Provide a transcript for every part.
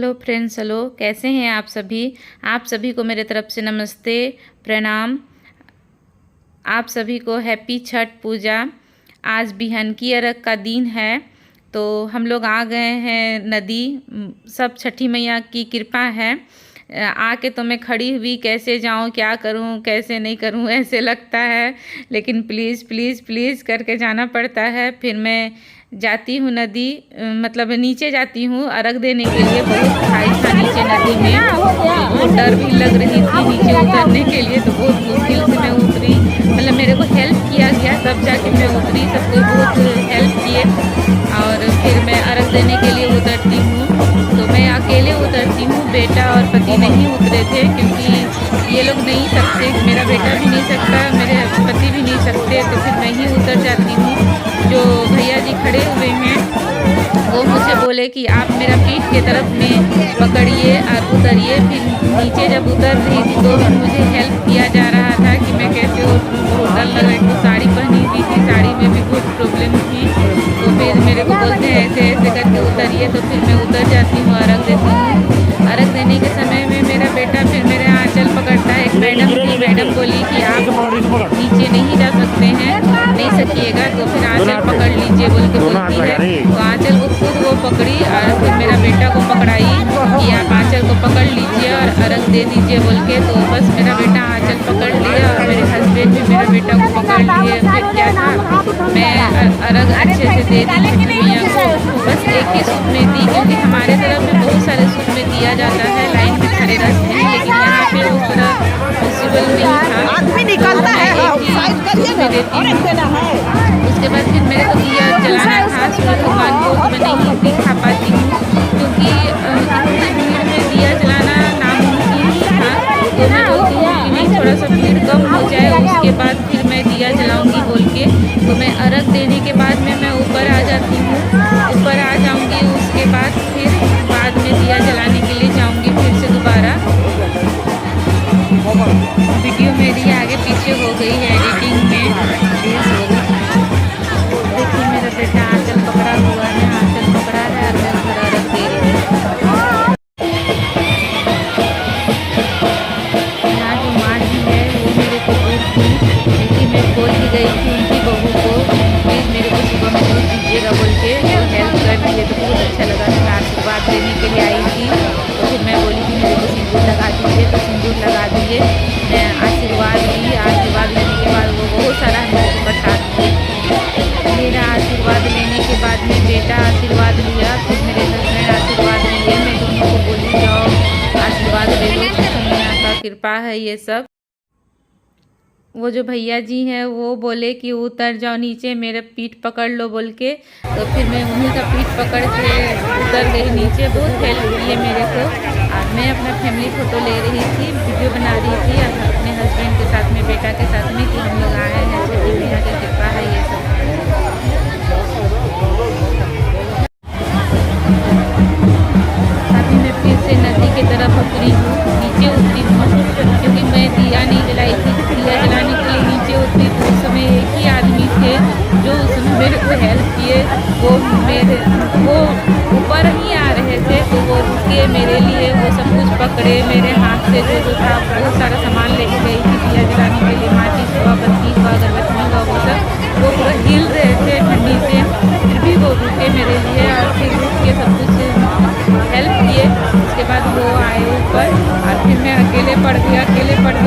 Hello friends, hello, कैसे हैं आप सभी को मेरे तरफ से नमस्ते, प्रणाम। आप सभी को हैप्पी छठ पूजा। आज बिहन की अरग का दिन है, तो हम लोग आ गए हैं नदी। सब छठी मैया की कृपा है। आके तो मैं खड़ी हुई, कैसे जाऊँ, क्या करूँ, कैसे नहीं करूँ ऐसे लगता है, लेकिन प्लीज़ प्लीज़ प्लीज़ करके जाना पड़ता है। फिर मैं जाती हूँ नदी, मतलब नीचे जाती हूँ अर्घ देने के लिए। बहुत खाई था नीचे नदी में, बहुत डर भी लग रही थी नीचे उतरने के लिए, तो बहुत मुश्किल से मैं उतरी। मतलब मेरे को हेल्प किया गया तब जाके मैं उतरी, सब कोई बहुत हेल्प किए। और फिर मैं अर्घ देने के लिए उतरती हूँ, तो मैं अकेले उतरती हूँ, बेटा और पति नहीं उतरे थे, क्योंकि ये लोग नहीं सकते, मेरा बेटा भी नहीं सकता, मेरे पति भी नहीं सकते, तो फिर मैं ही उतर जाती हूँ। जो भैया जी खड़े हुए हैं वो मुझे बोले कि आप मेरा पीठ के तरफ में पकड़िए और उतरिए। फिर नीचे जब उतर रही थी तो भी मुझे हेल्प किया जा रहा था कि मैं कैसे उतरूँ। बहुत डर लग रहा है, तो साड़ी पहनी हुई थी, साड़ी में भी बहुत प्रॉब्लम थी। तो फिर मेरे को बोलते हैं ऐसे ऐसे करके उतरिए, तो फिर मैं उतर जाती हूँ, अर्घ देती हूँ। अर्घ देने के समय में मेरा बेटा फिर मेरे आंचल पकड़ता है। एक मैडम थी, मैडम बोली कि आप नीचे नहीं जा सकते हैं, नहीं सकिएगा, तो फिर आंचल पकड़ लीजिए बोल के बोलती है। तो आंचल को खुद वो पकड़ी और फिर मेरा बेटा को पकड़ाई कि आप आंचल को पकड़ लीजिए और अर्घ दे दीजिए बोल के। तो बस मेरा बेटा आंचल पकड़ लिया और मेरे हस्बैंड भी मेरा बेटा को पकड़ लिए। फिर क्या था, मैं अर्घ अच्छे से दे दी छठी मैया को। बस एक ही सूप में दी, क्योंकि हमारे तरफ में बहुत सारे सूप में दिया जाता है, लाइन में खड़े रहते हैं, लेकिन यहाँ पे उस तरह पॉसिबल नहीं था, तो मैं एक ही सूप में देती हूँ। उसके बाद फिर मेरे को दिया जलाना था सूरज भगवान को, तो मैं नहीं दिखा पाती हूँ, क्योंकि इतनी भीड़ में दिया जलाना नामुमकिन ही था। तो मैं बोलती हूँ कि नहीं, थोड़ा सा भीड़ कम हो जाए, उसके बाद फिर मैं दिया जलाऊंगी बोल के। तो मैं अर्घ देने के बाद में मैं ऊपर आ जाती हूँ, ऊपर आ जाऊँगी, उसके बाद फिर बाद में दिया जलाने के लिए जाऊँगी फिर से दोबारा। वीडियो मेरी आगे पीछे हो गई है एडिटिंग में, प्लीज़ हो गई। देखिए मेरा बेटा आंचल पकड़ा हुआ है, आंचल पकड़ा है और मैं उधर अर्घ दे रही हूँ। यहाँ जो माँ जी है वो मेरे को दूध थी, क्योंकि मैं बोल ही गई थी उनकी बहू को प्लीज़ मेरे को सुबह में दूध दीजिएगा बोल के, तो हेल्प कर दिए, तो बहुत अच्छा लगा। तो मैं आशीर्वाद लेने के लिए आई थी, तो फिर मैं बोली कि मेरे को सिंदूर लगा दीजिए, तो सिंदूर लगा दिए। मैं आशीर्वाद ली, आशीर्वाद लेने के बाद वो बहुत सारा मेरे को प्रसाद दिए। मेरा आशीर्वाद लेने के बाद में बेटा आशीर्वाद लिया, फिर मेरे हस्बैंड आशीर्वाद लिए। मैं दोनों को बोली जाओ आशीर्वाद ले लो, छठी मैया का कृपा है ये सब। वो जो भैया जी हैं वो बोले कि उतर जाओ नीचे, मेरे पीठ पकड़ लो बोल के, तो फिर मैं उन्हीं का पीठ पकड़ के उतर गई नीचे। बहुत हेल्प किए मेरे को। और मैं अपना फैमिली फ़ोटो ले रही थी, वीडियो बना रही थी अपने हस्बैंड के साथ में, बेटा के साथ में, कि हम लोग आए हैं, छठी मैया की कृपा है ये सब। अभी मैं फिर से नदी की तरफ उतरी हूँ, नीचे उतरी हूँ, क्योंकि मैं दिया नहीं जलाई थी। दिया जलाने के लिए नीचे उतरी, तो उस समय एक ही आदमी थे जो उसमें मेरे को हेल्प किए। वो ऊपर ही आ रहे थे, तो वो रुके मेरे लिए, वो सब कुछ पकड़े मेरे हाथ से, जो था बहुत सारा सामान लेके गई थी दिया जलाने के लिए, माचिस हुआ, बत्ती हुआ, अगरबत्ती हुआ, वो सब। वो पूरा हिल रहे थे ठंडी से, फिर भी वो रुके मेरे लिए और फिर रुक के सब कुछ हेल्प किए। उसके बाद वो आए ऊपर और फिर मैं अकेले पड़ गई।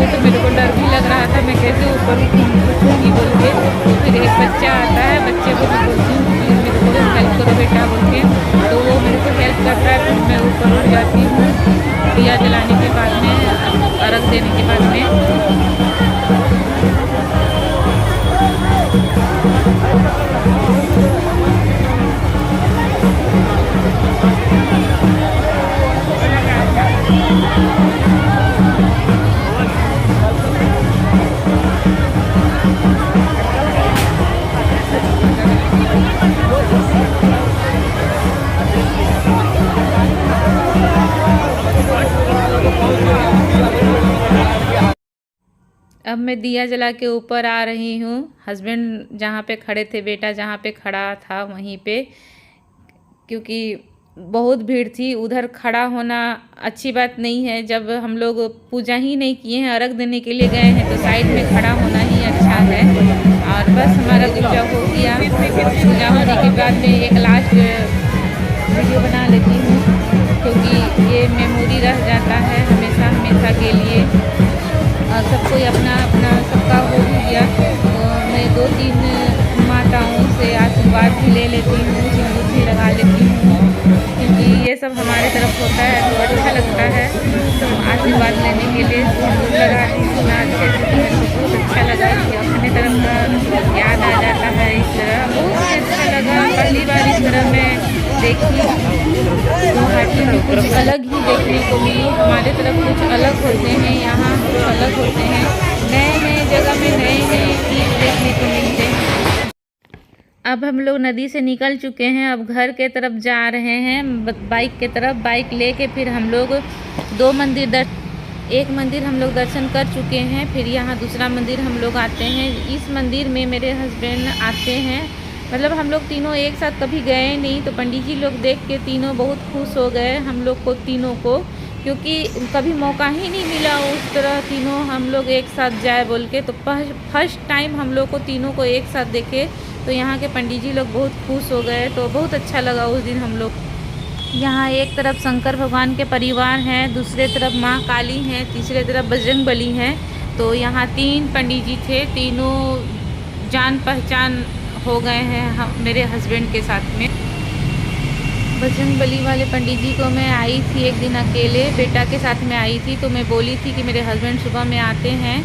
तो मेरे को डर भी लग रहा था, मैं कैसे ऊपर उठूँगी बोल के। तो फिर एक बच्चा आता है, बच्चे को मैं बोलती हूँ प्लीज़ मेरे को हेल्प करो बेटा बोल के, तो वो मेरे को हेल्प करता है। फिर मैं ऊपर उठ जाती हूँ दिया जलाने के बाद में, अर्घ देने के बाद में। अब मैं दिया जला के ऊपर आ रही हूँ। हस्बैंड जहाँ पे खड़े थे, बेटा जहाँ पे खड़ा था वहीं पे, क्योंकि बहुत भीड़ थी। उधर खड़ा होना अच्छी बात नहीं है। जब हम लोग पूजा ही नहीं किए हैं, अर्घ देने के लिए गए हैं, तो साइड में खड़ा होना ही अच्छा है। और बस हमारा पूजा हो गया। पूजा होने के बाद में एक लास्ट वीडियो बना लेती हूँ, क्योंकि ये मेमोरी रह जाता है हमेशा हमेशा के लिए। और सब कोई अपना अपना सबका हो भी गया, तो मैं 2-3 माताओं से आशीर्वाद भी ले लेती हूँ, सिंदूर भी लगा लेती हूँ, क्योंकि ये सब हमारे तरफ होता है तो अच्छा लगता है। तो आशीर्वाद लेने के लिए सिंदूर लगा दी, इतना अच्छे से बहुत अच्छा लगा कि अपने तरफ का याद आ जाता है। इस तरह बहुत ही अच्छा लगा। पहली बार इस तरह मैं देखी, गुवाहाटी में कुछ अलग ही देखने को मिली। हमारे तरफ कुछ अलग होते हैं, यहाँ कुछ अलग होते हैं। नए नए जगह में नए नए चीज़ देखने को मिलते हैं। अब हम लोग नदी से निकल चुके हैं, अब घर के तरफ जा रहे हैं, बाइक के तरफ। बाइक लेके फिर हम लोग 2 मंदिर एक मंदिर हम लोग दर्शन कर चुके हैं, फिर यहाँ दूसरा मंदिर हम लोग आते हैं। इस मंदिर में मेरे हस्बैंड आते हैं, मतलब हम लोग तीनों एक साथ कभी गए नहीं, तो पंडित जी लोग देख के तीनों बहुत खुश हो गए हम लोग को तीनों को, क्योंकि कभी मौका ही नहीं मिला उस तरह तीनों हम लोग एक साथ जाए बोल के। तो फर्स्ट टाइम हम लोग को तीनों को एक साथ देखे, तो यहाँ के पंडित जी लोग बहुत खुश हो गए। तो बहुत अच्छा लगा उस दिन हम लोग। यहाँ एक तरफ शंकर भगवान के परिवार हैं, दूसरे तरफ माँ काली हैं, तीसरे तरफ बजरंगबली हैं। तो यहाँ 3 पंडित जी थे, तीनों जान पहचान हो गए हैं हम मेरे हस्बैंड के साथ में। बजरंगबली वाले पंडित जी को मैं आई थी एक दिन अकेले, बेटा के साथ में आई थी। तो मैं बोली थी कि मेरे हस्बैंड सुबह में आते हैं,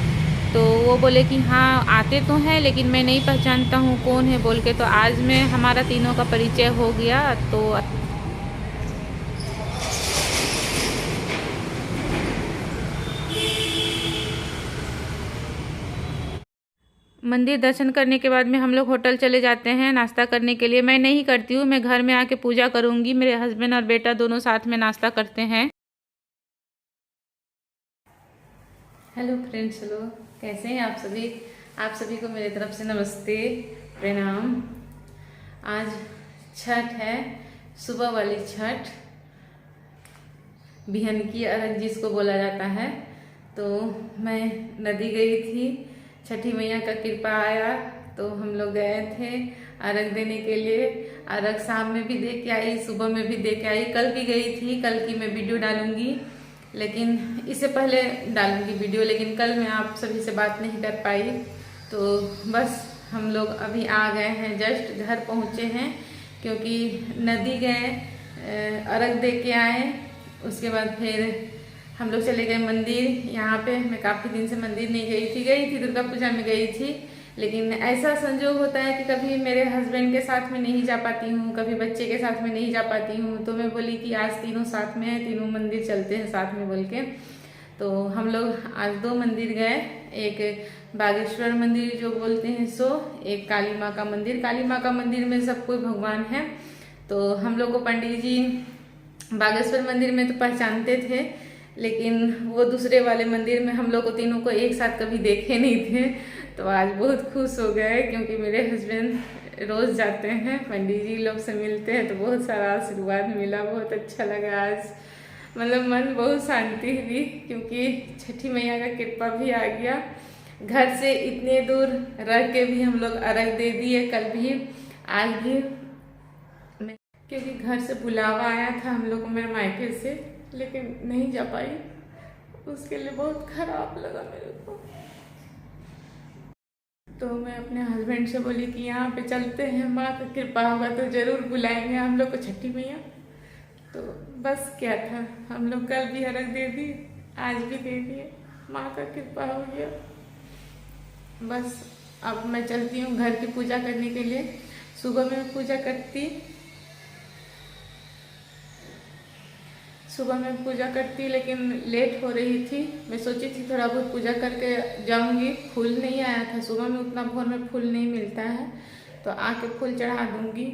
तो वो बोले कि हाँ आते तो हैं, लेकिन मैं नहीं पहचानता हूँ कौन है बोल के। तो आज में हमारा तीनों का परिचय हो गया। तो मंदिर दर्शन करने के बाद में हम लोग होटल चले जाते हैं नाश्ता करने के लिए। मैं नहीं करती हूँ, मैं घर में आके पूजा करूँगी। मेरे हस्बैंड और बेटा दोनों साथ में नाश्ता करते हैं। हेलो फ्रेंड्स, हेलो, कैसे हैं आप सभी? आप सभी को मेरे तरफ से नमस्ते, प्रणाम। आज छठ है, सुबह वाली छठ, बिहन की अर्घ जिसको बोला जाता है। तो मैं नदी गई थी, छठी मैया का कृपा आया तो हम लोग गए थे अर्घ देने के लिए। अर्घ शाम में भी दे के आई, सुबह में भी दे के आई, कल भी गई थी। कल की मैं वीडियो डालूंगी, लेकिन इससे पहले डालूंगी वीडियो, लेकिन कल मैं आप सभी से बात नहीं कर पाई। तो बस हम लोग अभी आ गए हैं, जस्ट घर पहुँचे हैं, क्योंकि नदी गए, अर्घ दे के आए। उसके बाद फिर हम लोग चले गए मंदिर। यहाँ पे मैं काफ़ी दिन से मंदिर नहीं गई थी दुर्गा पूजा में गई थी, लेकिन ऐसा संजोग होता है कि कभी मेरे हस्बैंड के साथ में नहीं जा पाती हूँ, कभी बच्चे के साथ में नहीं जा पाती हूँ। तो मैं बोली कि आज तीनों साथ में हैं, तीनों मंदिर चलते हैं साथ में बोल के। तो हम लोग आज 2 मंदिर गए, एक बागेश्वर मंदिर जो बोलते हैं सो, एक काली माँ का मंदिर। काली माँ का मंदिर में सब कोई भगवान है। तो हम लोग को पंडित जी बागेश्वर मंदिर में तो पहचानते थे, लेकिन वो दूसरे वाले मंदिर में हम लोग को तीनों को एक साथ कभी देखे नहीं थे। तो आज बहुत खुश हो गए, क्योंकि मेरे हस्बैंड रोज़ जाते हैं, पंडित जी लोग से मिलते हैं, तो बहुत सारा आशीर्वाद मिला, बहुत अच्छा लगा आज। मतलब मन बहुत शांति हुई, क्योंकि छठी मैया का कृपा भी आ गया। घर से इतने दूर रह के भी हम लोग अर्घ दे दिए, कल भी आज भी, क्योंकि घर से बुलावा आया था हम लोग को मेरे मायके से, लेकिन नहीं जा पाई। उसके लिए बहुत खराब लगा मेरे को। तो मैं अपने हस्बैंड से बोली कि यहाँ पे चलते हैं, माँ का कृपा होगा तो ज़रूर बुलाएंगे हम लोग को छठी मैया। तो बस क्या था, हम लोग कल भी अर्घ दे दिए, आज भी दे दिए, माँ का कृपा हो गया। बस अब मैं चलती हूँ घर की पूजा करने के लिए। सुबह में पूजा करती, लेकिन लेट हो रही थी। मैं सोची थी थोड़ा बहुत पूजा करके जाऊंगी, फूल नहीं आया था सुबह में, उतना भोर में फूल नहीं मिलता है, तो आके फूल चढ़ा दूंगी।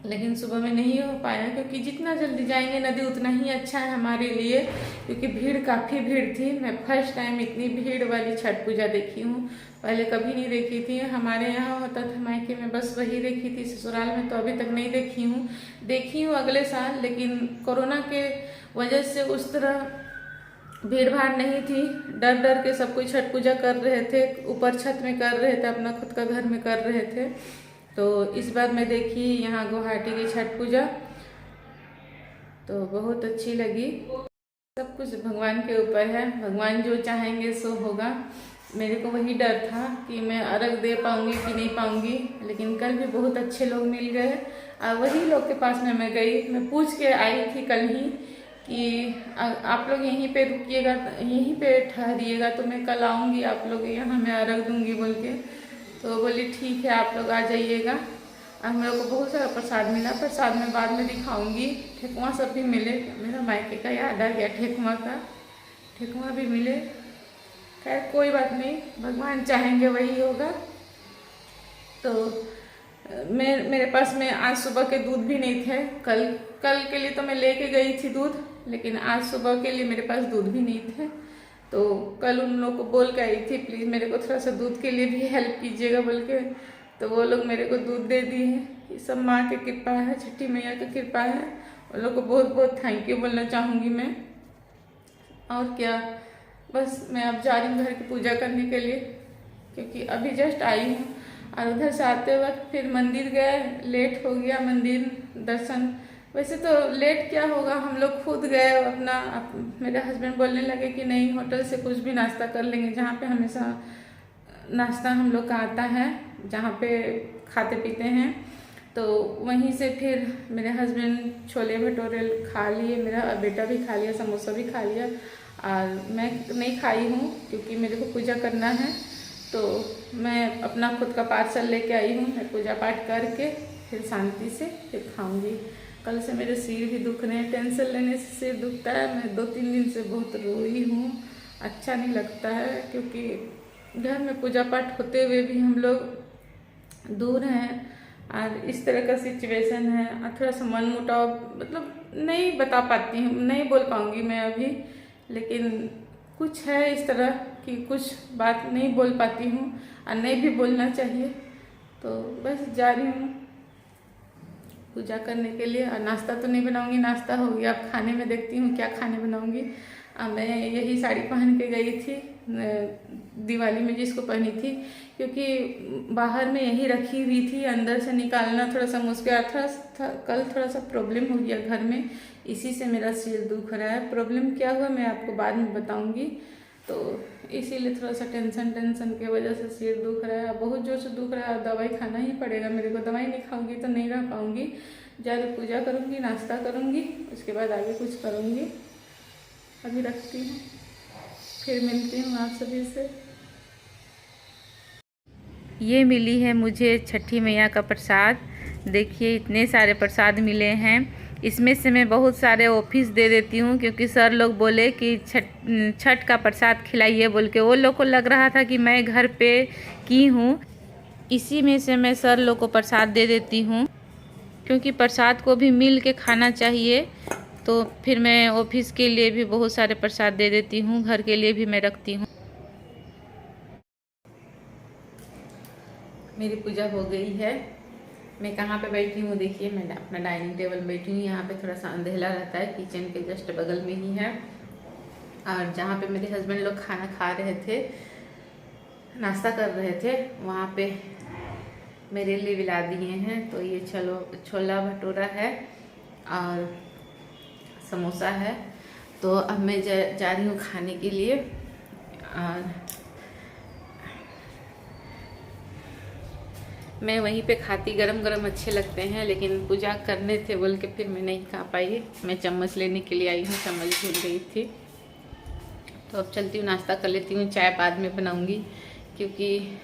लेकिन सुबह में नहीं हो पाया, क्योंकि जितना जल्दी जाएंगे नदी उतना ही अच्छा है हमारे लिए, क्योंकि भीड़ काफ़ी भीड़ थी। मैं फर्स्ट टाइम इतनी भीड़ वाली छठ पूजा देखी हूँ, पहले कभी नहीं देखी थी। हमारे यहाँ होता था मायके में, बस वही देखी थी। ससुराल में तो अभी तक नहीं देखी हूँ अगले साल, लेकिन कोरोना के वजह से उस तरह भीड़ भाड़ नहीं थी। डर डर के सब कोई छठ पूजा कर रहे थे, ऊपर छत में कर रहे थे, अपना खुद का घर में कर रहे थे। तो इस बार मैं देखी यहाँ गुवाहाटी की छठ पूजा, तो बहुत अच्छी लगी। सब कुछ भगवान के ऊपर है, भगवान जो चाहेंगे सो होगा। मेरे को वही डर था कि मैं अर्घ दे पाऊंगी कि नहीं पाऊंगी, लेकिन कल भी बहुत अच्छे लोग मिल गए और वही लोग के पास में मैं गई। मैं पूछ के आई थी कल ही कि आप लोग यहीं पे रुकिएगा, यहीं पे ठहरिएगा, तो मैं कल आऊँगी आप लोग यहाँ, मैं अर्घ दूँगी बोल के। तो बोली ठीक है आप लोग आ जाइएगा। और हम लोग को बहुत सारा प्रसाद मिला, प्रसाद में बाद में दिखाऊंगी। ठेकुआ सब भी मिले, मेरा मायके का याद आ गया ठेकुआ भी मिले। खैर कोई बात नहीं, भगवान चाहेंगे वही होगा। तो मेरे पास में आज सुबह के दूध भी नहीं थे। कल के लिए तो मैं लेके गई थी दूध, लेकिन आज सुबह के लिए मेरे पास दूध भी नहीं थे। तो कल उन लोग को बोल के आई थी प्लीज़ मेरे को थोड़ा सा दूध के लिए भी हेल्प कीजिएगा बोल के, तो वो लोग मेरे को दूध दे दिए हैं। ये सब माँ की कृपा है, छठी मैया की कृपा है। उन लोग को बहुत बहुत थैंक यू बोलना चाहूँगी मैं। और क्या, बस मैं अब जा रही हूँ घर की पूजा करने के लिए, क्योंकि अभी जस्ट आई हूँ। और उधर से आते वक्त फिर मंदिर गए, लेट हो गया मंदिर दर्शन। वैसे तो लेट क्या होगा, हम लोग खुद गए अपना। मेरे हस्बैंड बोलने लगे कि नहीं होटल से कुछ भी नाश्ता कर लेंगे, जहाँ पे हमेशा नाश्ता हम लोग का आता है, जहाँ पे खाते पीते हैं। तो वहीं से फिर मेरे हस्बैंड छोले भटूरे खा लिए, मेरा बेटा भी खा लिया, समोसा भी खा लिया। और मैं नहीं खाई हूँ क्योंकि मेरे को पूजा करना है, तो मैं अपना खुद का पार्सल लेके आई हूँ। मैं पूजा पाठ करके फिर शांति से फिर खाऊंगी। कल से मेरे सिर भी दुख रहे हैं, टेंशन लेने से सिर दुखता है। मैं 2-3 दिन से बहुत रोई हूँ, अच्छा नहीं लगता है, क्योंकि घर में पूजा पाठ होते हुए भी हम लोग दूर हैं और इस तरह का सिचुएशन है। और थोड़ा सा मन मुटाव, मतलब नहीं बता पाती हूँ, नहीं बोल पाऊँगी मैं अभी, लेकिन कुछ है इस तरह कि कुछ बात नहीं बोल पाती हूँ और नहीं भी बोलना चाहिए। तो बस जा रही हूँ पूजा करने के लिए। और नाश्ता तो नहीं बनाऊंगी, नाश्ता हो गया, अब खाने में देखती हूँ क्या खाने बनाऊंगी। मैं यही साड़ी पहन के गई थी दिवाली में, जिसको पहनी थी, क्योंकि बाहर में यही रखी हुई थी, अंदर से निकालना थोड़ा सा मुश्किल था। कल थोड़ा सा प्रॉब्लम हो गया घर में, इसी से मेरा सिर दुख रहा है। प्रॉब्लम क्या हुआ मैं आपको बाद में बताऊंगी। तो इसीलिए थोड़ा सा टेंशन की वजह से सिर दुख रहा है, बहुत जोर से दुख रहा है। दवाई खाना ही पड़ेगा मेरे को, दवाई नहीं खाऊंगी तो नहीं रह पाऊंगी। ज़्यादा पूजा करूंगी, नाश्ता करूंगी, उसके बाद आगे कुछ करूंगी। अभी रखती हूँ, फिर मिलती हूँ आप सभी से। ये मिली है मुझे छठी मैया का प्रसाद। देखिए इतने सारे प्रसाद मिले हैं, इसमें से मैं बहुत सारे ऑफिस दे देती हूँ, क्योंकि सर लोग बोले कि छठ का प्रसाद खिलाइए बोल के। वो लोग को लग रहा था कि मैं घर पे की हूँ, इसी में से मैं सर लोग को प्रसाद दे देती हूँ, क्योंकि प्रसाद को भी मिल के खाना चाहिए। तो फिर मैं ऑफिस के लिए भी बहुत सारे प्रसाद दे देती हूँ, घर के लिए भी मैं रखती हूँ। मेरी पूजा हो गई है। मैं कहाँ पे बैठी हूँ देखिए, मैं अपना डाइनिंग टेबल में बैठी हूँ। यहाँ पे थोड़ा सा अंधेला रहता है, किचन के जस्ट बगल में ही है। और जहाँ पे मेरे हस्बैंड लोग खाना खा रहे थे, नाश्ता कर रहे थे, वहाँ पे मेरे लिए मिला दिए हैं। तो ये छोला भटूरा है और समोसा है। तो अब मैं जा रही हूँ खाने के लिए। और मैं वहीं पे खाती, गरम गरम अच्छे लगते हैं, लेकिन पूजा करने थे बोल के फिर मैं नहीं खा पाई। मैं चम्मच लेने के लिए आई हूँ, चम्मच भूल गई थी। तो अब चलती हूँ, नाश्ता कर लेती हूँ। चाय बाद में बनाऊँगी, क्योंकि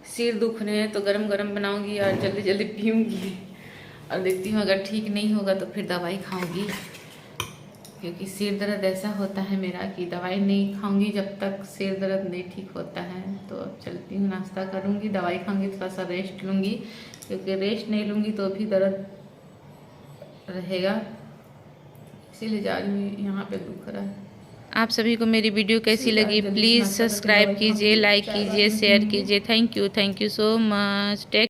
सिर दुख रहे हैं, तो गरम गरम बनाऊँगी और जल्दी जल्दी पीऊँगी। और देखती हूँ अगर ठीक नहीं होगा तो फिर दवाई खाऊँगी, क्योंकि सिर दर्द ऐसा होता है मेरा कि दवाई नहीं खाऊंगी जब तक सिर दर्द नहीं ठीक होता है। तो अब चलती हूँ, नाश्ता करूँगी, दवाई खाऊंगी, थोड़ा सा रेस्ट लूँगी, क्योंकि रेस्ट नहीं लूँगी तो भी दर्द रहेगा, इसीलिए जा रही हूँ, यहाँ पे दुख रहा है। आप सभी को मेरी वीडियो कैसी लगी प्लीज़ सब्सक्राइब कीजिए, लाइक कीजिए, शेयर कीजिए। Thank you so much. Take